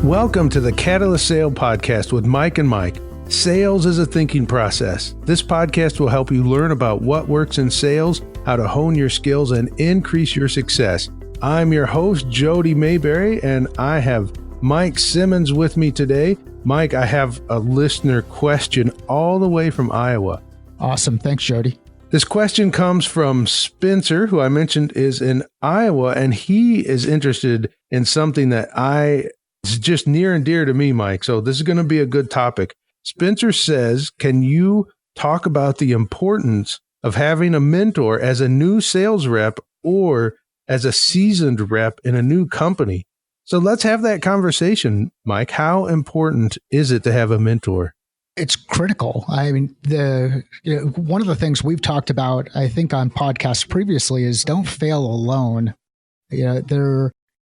Welcome to the Catalyst Sale Podcast with Mike and Mike. Sales is a thinking process. This podcast will help you learn about what works in sales, how to hone your skills, and increase your success. I'm your host, Jody Mayberry, and I have Mike Simmons with me today. Mike, I have a listener question all the way from Iowa. Awesome. Thanks, Jody. This question comes from Spencer, who I mentioned is in Iowa, and he is interested in something that is just near and dear to me, Mike. So this is going to be a good topic. Spencer says, can you talk about the importance of having a mentor as a new sales rep or as a seasoned rep in a new company? So let's have that conversation, Mike. How important is it to have a mentor? It's critical. I mean, one of the things we've talked about, I think on podcasts previously, is don't fail alone.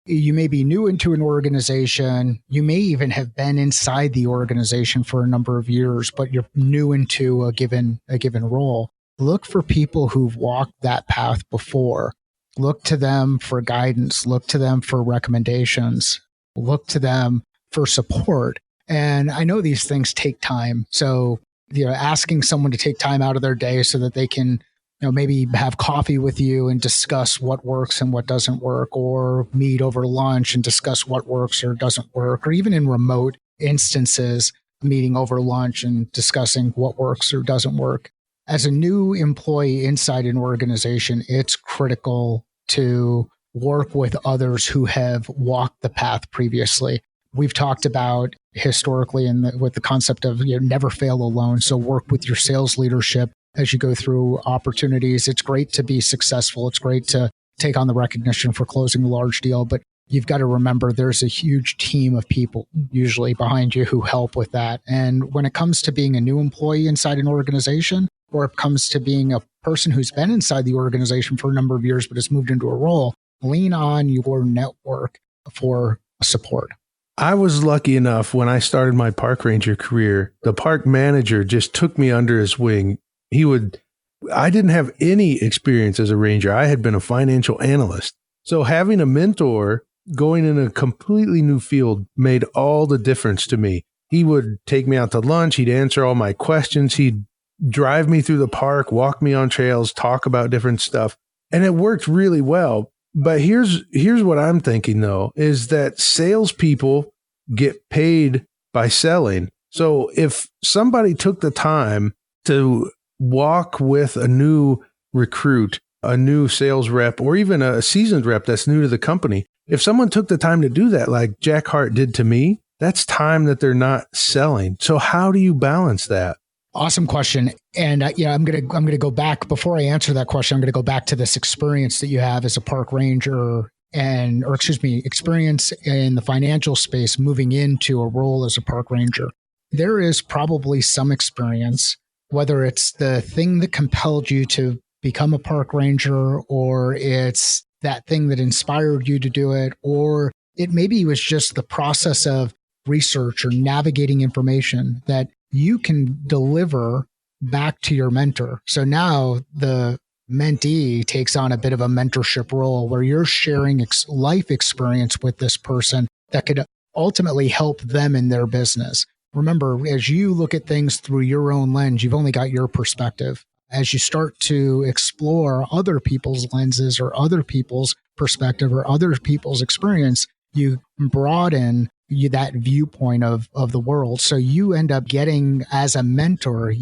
You may be new into an organization. You may even have been inside the organization for a number of years, but you're new into a given role. Look for people who've walked that path before. Look to them for guidance. Look to them for recommendations. Look to them for support. And I know these things take time. So, asking someone to take time out of their day so that they can maybe have coffee with you and discuss what works and what doesn't work, or meet over lunch and discuss what works or doesn't work, or even in remote instances, meeting over lunch and discussing what works or doesn't work. As a new employee inside an organization, it's critical to work with others who have walked the path previously. We've talked about historically with the concept of never fail alone. So work with your sales leadership as you go through opportunities. It's great to be successful. It's great to take on the recognition for closing a large deal, but you've got to remember there's a huge team of people usually behind you who help with that. And when it comes to being a new employee inside an organization, or it comes to being a person who's been inside the organization for a number of years but has moved into a role, lean on your network for support. I was lucky enough when I started my park ranger career, the park manager just took me under his wing. I didn't have any experience as a ranger. I had been a financial analyst. So having a mentor going in a completely new field made all the difference to me. He would take me out to lunch. He'd answer all my questions. He'd drive me through the park, walk me on trails, talk about different stuff. And it worked really well. But here's what I'm thinking, though, is that salespeople get paid by selling. So if somebody took the time to walk with a new recruit, a new sales rep, or even a seasoned rep that's new to the company, if someone took the time to do that, like Jack Hart did to me, that's time that they're not selling. So how do you balance that? Awesome question. And I'm gonna go back before I answer that question. I'm gonna go back to this experience that you have as a park ranger experience in the financial space moving into a role as a park ranger. There is probably some experience, whether it's the thing that compelled you to become a park ranger, or it's that thing that inspired you to do it, or it maybe was just the process of research or navigating information that you can deliver back to your mentor. So now the mentee takes on a bit of a mentorship role where you're sharing life experience with this person that could ultimately help them in their business. Remember, as you look at things through your own lens, you've only got your perspective. As you start to explore other people's lenses or other people's perspective or other people's experience, you broaden that viewpoint of the world. So you end up getting, as a mentor,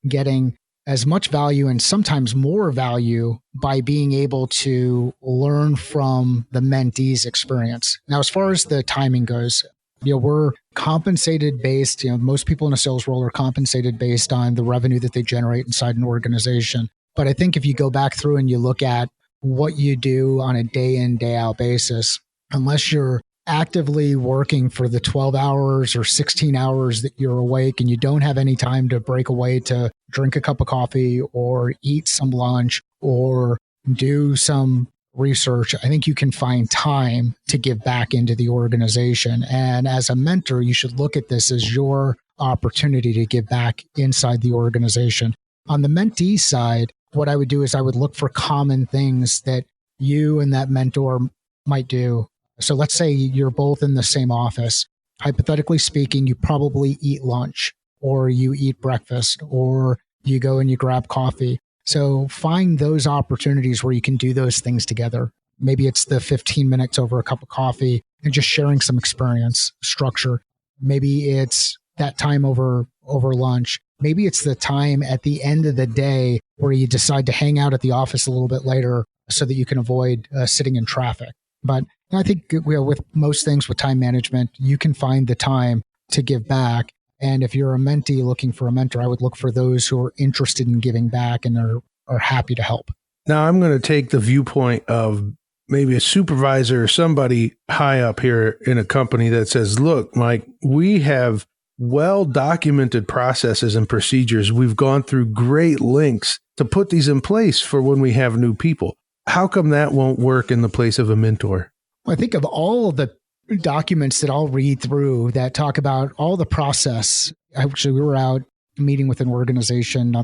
getting as much value and sometimes more value by being able to learn from the mentee's experience. Now, as far as the timing goes, we're compensated based, most people in a sales role are compensated based on the revenue that they generate inside an organization. But I think if you go back through and you look at what you do on a day in, day out basis, unless you're actively working for the 12 hours or 16 hours that you're awake and you don't have any time to break away to drink a cup of coffee or eat some lunch or do some research, I think you can find time to give back into the organization. And as a mentor, you should look at this as your opportunity to give back inside the organization. On the mentee side, what I would do is I would look for common things that you and that mentor might do. So let's say you're both in the same office hypothetically speaking, you probably eat lunch or you eat breakfast or you go and you grab coffee. So find those opportunities where you can do those things together. Maybe it's the 15 minutes over a cup of coffee and just sharing some experience structure. Maybe it's that time over lunch. Maybe it's the time at the end of the day where you decide to hang out at the office a little bit later so that you can avoid sitting in traffic. But I think with most things with time management, you can find the time to give back. And if you're a mentee looking for a mentor, I would look for those who are interested in giving back and are happy to help. Now, I'm going to take the viewpoint of maybe a supervisor or somebody high up here in a company that says, look, Mike, we have well-documented processes and procedures. We've gone through great lengths to put these in place for when we have new people. How come that won't work in the place of a mentor? Well, I think of all of the documents that I'll read through that talk about all the process. Actually, we were out meeting with an organization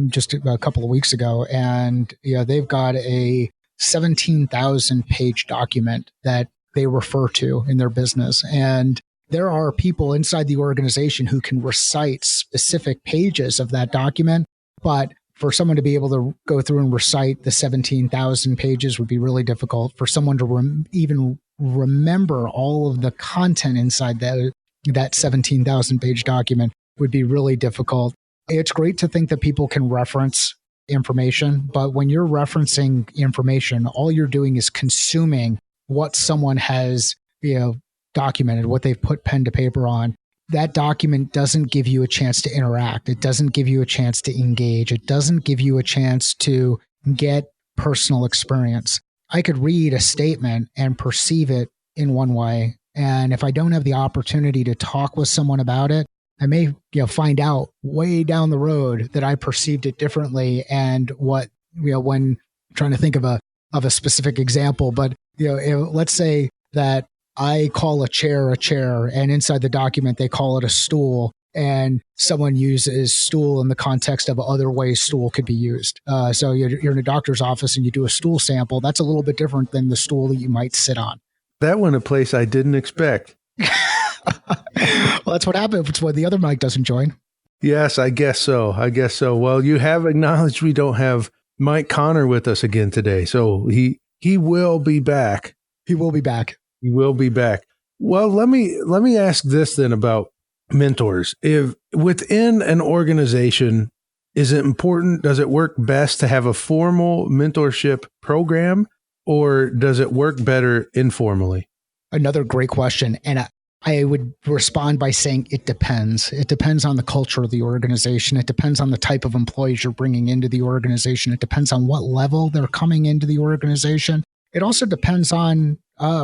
just a couple of weeks ago, and they've got a 17,000 page document that they refer to in their business. And there are people inside the organization who can recite specific pages of that document, but for someone to be able to go through and recite the 17,000 pages would be really difficult. For someone to even remember all of the content inside that 17,000 page document would be really difficult. It's great to think that people can reference information, but when you're referencing information, all you're doing is consuming what someone has, documented, what they've put pen to paper on. That document doesn't give you a chance to interact. It doesn't give you a chance to engage. It doesn't give you a chance to get personal experience. I could read a statement and perceive it in one way. And if I don't have the opportunity to talk with someone about it, I may find out way down the road that I perceived it differently. And when trying to think of a specific example, but let's say that I call a chair, and inside the document, they call it a stool, and someone uses stool in the context of other ways stool could be used. So you're in a doctor's office and you do a stool sample. That's a little bit different than the stool that you might sit on. That went a place I didn't expect. Well, that's what happens when the other mic doesn't join. Yes, I guess so. Well, you have acknowledged we don't have Mike Connor with us again today. So he will be back. He will be back. Well, let me ask this then about mentors. If within an organization, is it important? Does it work best to have a formal mentorship program, or does it work better informally? Another great question. And I would respond by saying it depends. It depends on the culture of the organization. It depends on the type of employees you're bringing into the organization. It depends on what level they're coming into the organization. It also depends on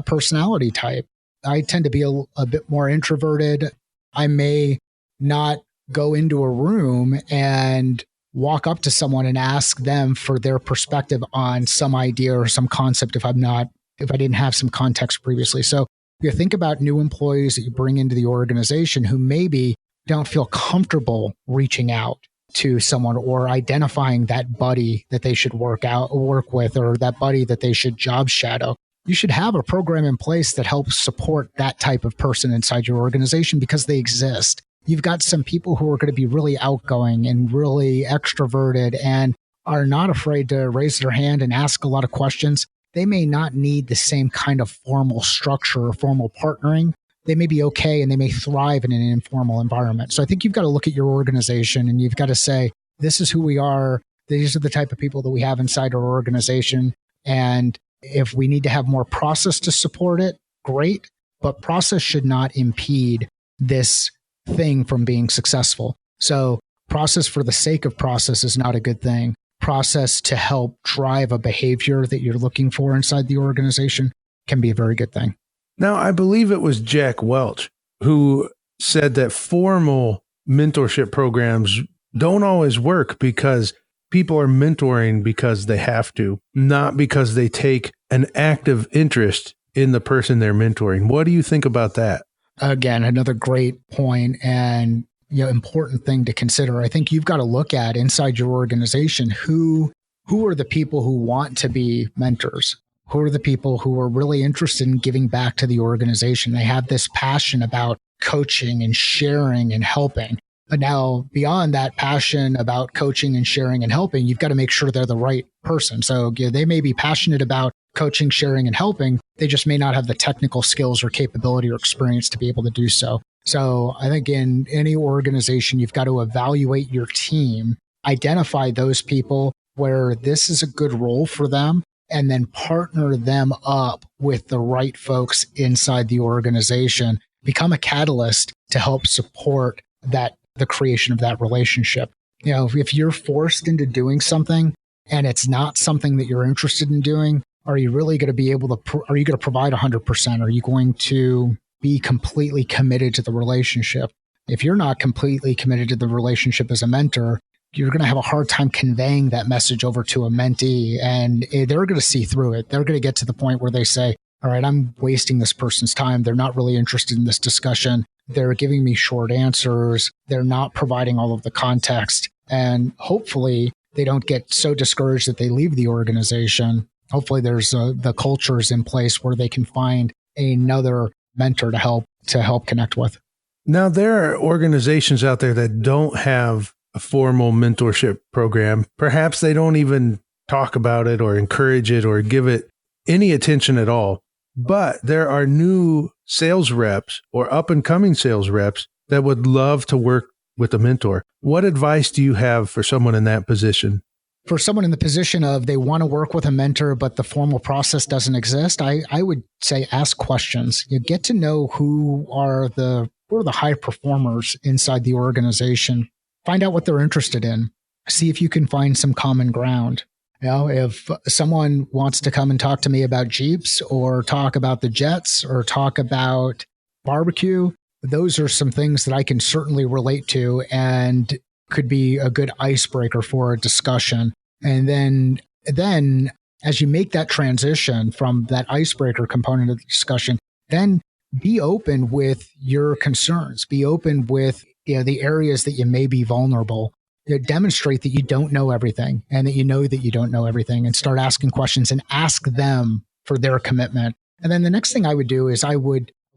personality type. I tend to be a bit more introverted. I may not go into a room and walk up to someone and ask them for their perspective on some idea or some concept if I didn't have some context previously. So you think about new employees that you bring into the organization who maybe don't feel comfortable reaching out to someone or identifying that buddy that they should work with, or that buddy that they should job shadow. You should have a program in place that helps support that type of person inside your organization because they exist. You've got some people who are going to be really outgoing and really extroverted and are not afraid to raise their hand and ask a lot of questions. They may not need the same kind of formal structure or formal partnering. They may be okay and they may thrive in an informal environment. So I think you've got to look at your organization and you've got to say, this is who we are. These are the type of people that we have inside our organization. And if we need to have more process to support it, great. But process should not impede this thing from being successful. So process for the sake of process is not a good thing. Process to help drive a behavior that you're looking for inside the organization can be a very good thing. Now, I believe it was Jack Welch who said that formal mentorship programs don't always work because people are mentoring because they have to, not because they take an active interest in the person they're mentoring. What do you think about that? Again, another great point and important thing to consider. I think you've got to look at inside your organization who are the people who want to be mentors. Who are the people who are really interested in giving back to the organization? They have this passion about coaching and sharing and helping. But now beyond that passion about coaching and sharing and helping, you've got to make sure they're the right person. So they may be passionate about coaching, sharing, and helping. They just may not have the technical skills or capability or experience to be able to do so. So I think in any organization, you've got to evaluate your team, identify those people where this is a good role for them, and then partner them up with the right folks inside the organization. Become a catalyst to help support the creation of that relationship. If you're forced into doing something and it's not something that you're interested in doing, are you really going to be able to, are you going to provide 100%? Are you going to be completely committed to the relationship? If you're not completely committed to the relationship as a mentor, you're going to have a hard time conveying that message over to a mentee, and they're going to see through it. They're going to get to the point where they say, all right, I'm wasting this person's time. They're not really interested in this discussion. They're giving me short answers. They're not providing all of the context. And hopefully they don't get so discouraged that they leave the organization. Hopefully there's the cultures in place where they can find another mentor to help connect with. Now, there are organizations out there that don't have a formal mentorship program. Perhaps they don't even talk about it or encourage it or give it any attention at all. But there are new sales reps or up and coming sales reps that would love to work with a mentor. What advice do you have for someone in that position? For someone in the position of they want to work with a mentor, but the formal process doesn't exist, I would say ask questions. You get to know who are the high performers inside the organization. Find out what they're interested in. See if you can find some common ground. If someone wants to come and talk to me about Jeeps or talk about the Jets or talk about barbecue, those are some things that I can certainly relate to and could be a good icebreaker for a discussion. And then as you make that transition from that icebreaker component of the discussion, then be open with your concerns. Be open with the areas that you may be vulnerable. Demonstrate that you don't know everything and that you know that you don't know everything, and start asking questions and ask them for their commitment. And then the next thing I would do is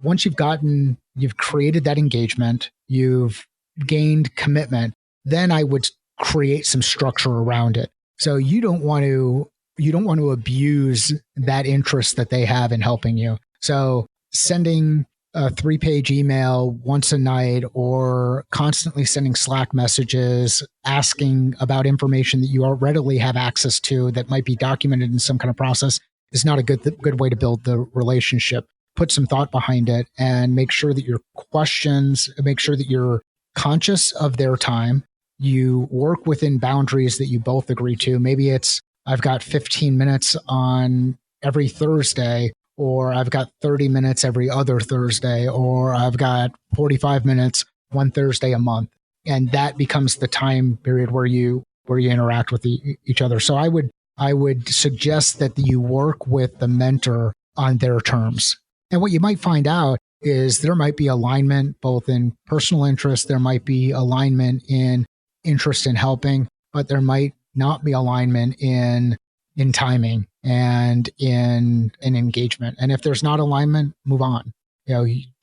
once you've created that engagement, you've gained commitment, then I would create some structure around it. So you don't want to abuse that interest that they have in helping you. So sending a 3-page email once a night or constantly sending Slack messages, asking about information that you readily have access to that might be documented in some kind of process is not a good way to build the relationship. Put some thought behind it and make sure that your questions, make sure that you're conscious of their time. You work within boundaries that you both agree to. Maybe it's, I've got 15 minutes on every Thursday, or I've got 30 minutes every other Thursday, or I've got 45 minutes one Thursday a month. And that becomes the time period where you interact with each other. So I would suggest that you work with the mentor on their terms. And what you might find out is there might be alignment both in personal interest, there might be alignment in interest in helping, but there might not be alignment in timing and in engagement. And if there's not alignment, move on.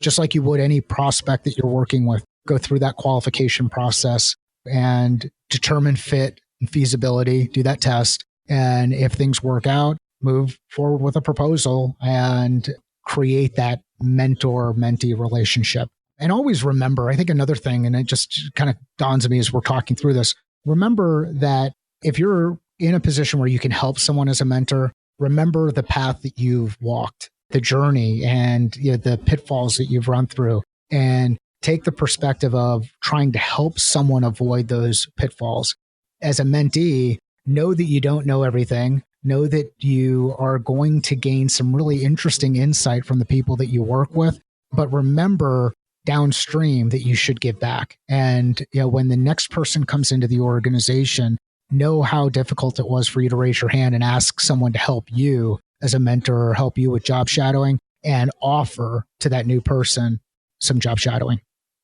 Just like you would any prospect that you're working with, go through that qualification process and determine fit and feasibility, do that test. And if things work out, move forward with a proposal and create that mentor-mentee relationship. And always remember, I think another thing, and it just kind of dawns on me as we're talking through this, remember that if you're in a position where you can help someone as a mentor, remember the path that you've walked, the journey and the pitfalls that you've run through, and take the perspective of trying to help someone avoid those pitfalls. As a mentee, know that you don't know everything. Know that you are going to gain some really interesting insight from the people that you work with, but remember downstream that you should give back. And when the next person comes into the organization, know how difficult it was for you to raise your hand and ask someone to help you as a mentor or help you with job shadowing, and offer to that new person some job shadowing.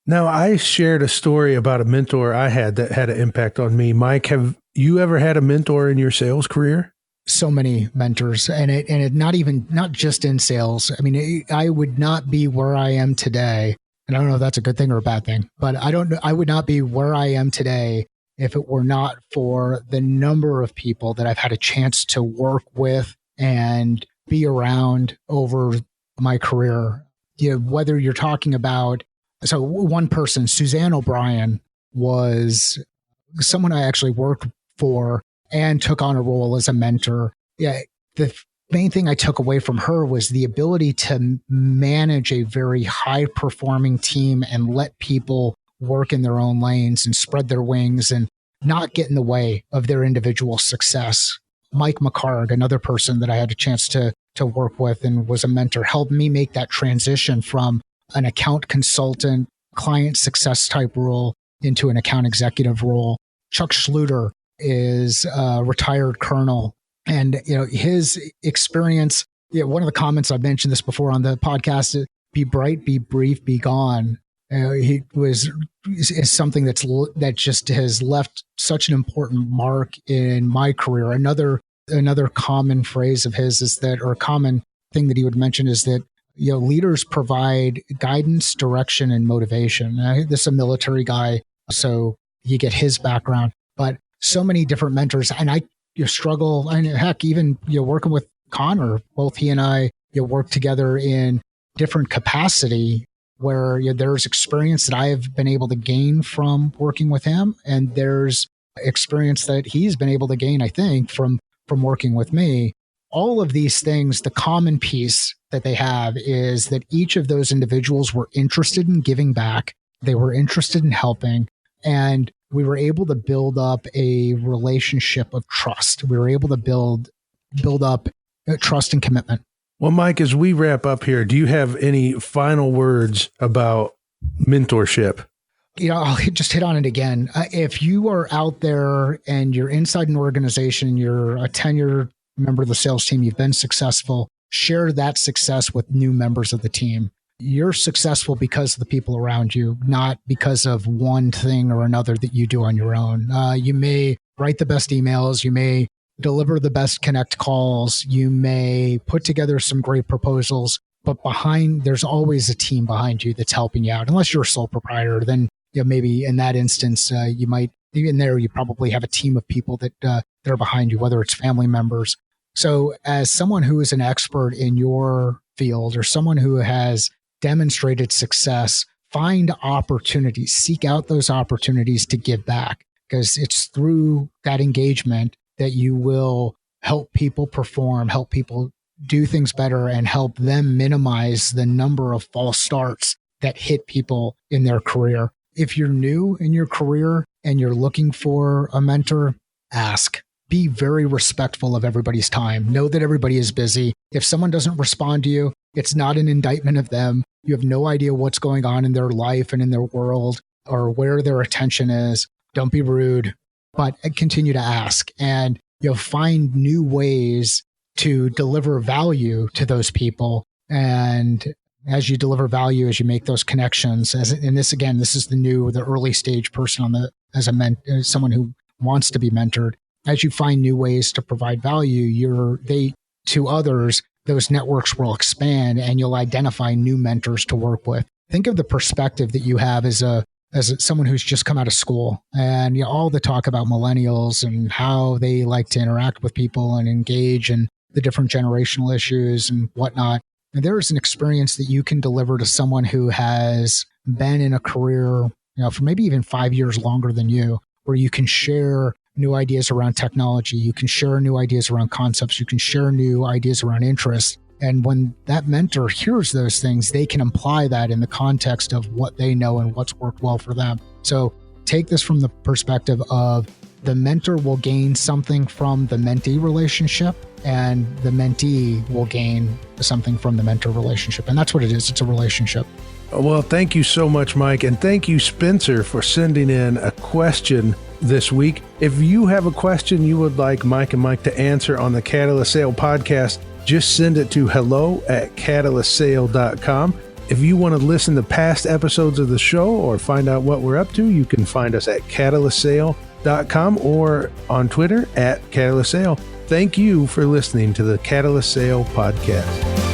Now, I shared a story about a mentor I had that had an impact on me. Mike, have you ever had a mentor in your sales career? So many mentors, and it not just in sales. I mean, I would not be where I am today. And I don't know if that's a good thing or a bad thing, but I would not be where I am today if it were not for the number of people that I've had a chance to work with and be around over my career. Whether you're talking about, so one person, Suzanne O'Brien, was someone I actually worked for and took on a role as a mentor. Yeah, the main thing I took away from her was the ability to manage a very high performing team and let people work in their own lanes and spread their wings and not get in the way of their individual success. Mike McCarg, another person that I had a chance to work with and was a mentor, helped me make that transition from an account consultant, client success type role into an account executive role. Chuck Schluter is a retired colonel, and his experience. One of the comments I've mentioned this before on the podcast: is, "Be bright, be brief, be gone." Is something that just has left such an important mark in my career. Another common phrase of his is that, or a common thing that he would mention is that, leaders provide guidance, direction, and motivation. This is a military guy, so you get his background, but so many different mentors. And I struggle, and heck, even working with Connor, both he and I work together in different capacity, where there's experience that I have been able to gain from working with him, and there's experience that he's been able to gain, I think, from working with me. All of these things, the common piece that they have is that each of those individuals were interested in giving back. They were interested in helping, and we were able to build up a relationship of trust. We were able to build up trust and commitment. Well, Mike, as we wrap up here, do you have any final words about mentorship? I'll just hit on it again. If you are out there and you're inside an organization, you're a tenured member of the sales team, you've been successful, share that success with new members of the team. You're successful because of the people around you, not because of one thing or another that you do on your own. You may write the best emails. You may deliver the best connect calls. You may put together some great proposals, but there's always a team behind you that's helping you out. Unless you're a sole proprietor, then maybe in that instance, you might, even there, you probably have a team of people that are behind you, whether it's family members. So as someone who is an expert in your field or someone who has demonstrated success, find opportunities, seek out those opportunities to give back, because it's through that engagement that you will help people perform, help people do things better, and help them minimize the number of false starts that hit people in their career. If you're new in your career and you're looking for a mentor, ask. Be very respectful of everybody's time. Know that everybody is busy. If someone doesn't respond to you, it's not an indictment of them. You have no idea what's going on in their life and in their world or where their attention is. Don't be rude, but continue to ask, and find new ways to deliver value to those people. And as you deliver value, as you make those connections, this is the early stage person as someone who wants to be mentored. As you find new ways to provide value, to others, those networks will expand, and you'll identify new mentors to work with. Think of the perspective that you have as someone who's just come out of school, and all the talk about millennials and how they like to interact with people and engage in the different generational issues and whatnot. And there is an experience that you can deliver to someone who has been in a career, for maybe even 5 years longer than you, where you can share new ideas around technology. You can share new ideas around concepts. You can share new ideas around interests. And when that mentor hears those things, they can apply that in the context of what they know and what's worked well for them. So take this from the perspective of the mentor will gain something from the mentee relationship, and the mentee will gain something from the mentor relationship. And that's what it is. It's a relationship. Well, thank you so much, Mike. And thank you, Spencer, for sending in a question this week. If you have a question you would like Mike and Mike to answer on the Catalyst Sale podcast, just send it to hello@catalystsale.com. If you want to listen to past episodes of the show or find out what we're up to, you can find us at catalystsale.com or on Twitter @CatalystSale. Thank you for listening to the Catalyst Sale podcast.